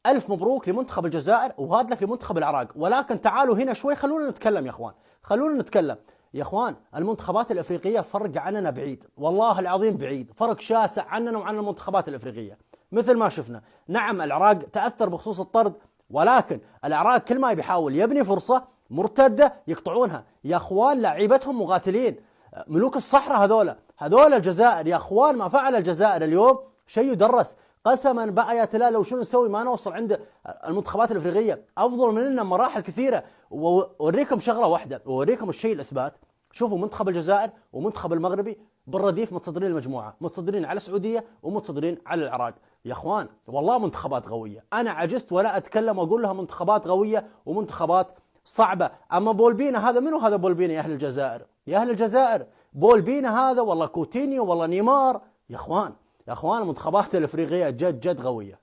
ألف مبروك لمنتخب الجزائر، وهذا لك لمنتخب العراق. ولكن تعالوا هنا شوي، خلونا نتكلم يا اخوان، خلونا نتكلم يا اخوان. المنتخبات الافريقيه فرق عننا بعيد، والله العظيم بعيد، فرق شاسع عننا وعن المنتخبات الافريقيه. مثل ما شفنا، نعم العراق تاثر بخصوص الطرد، ولكن العراق كل ما بيحاول يبني فرصه مرتده يقطعونها يا اخوان. لعيبتهم مقاتلين، ملوك الصحراء هذول الجزائر يا اخوان. ما فعل الجزائر اليوم شيء يدرس. قسما بقى يا تلال لو شنو نسوي ما نوصل عند المنتخبات الافريقيه، افضل مننا مراحل كثيره. واوريكم شغله واحده، واوريكم الشيء الاثبات. شوفوا منتخب الجزائر ومنتخب المغربي بالرديف متصدرين المجموعه، متصدرين على السعوديه ومتصدرين على العراق. يا اخوان والله منتخبات قويه، انا عجزت ولا اتكلم واقول لها منتخبات قويه ومنتخبات صعبه. اما بولبينا هذا، منو هذا بولبينا يا اهل الجزائر؟ يا اهل الجزائر بولبينا هذا والله كوتينيو والله نيمار. يا اخوان، يا اخوان المنتخبات الافريقيه جد جد قويه.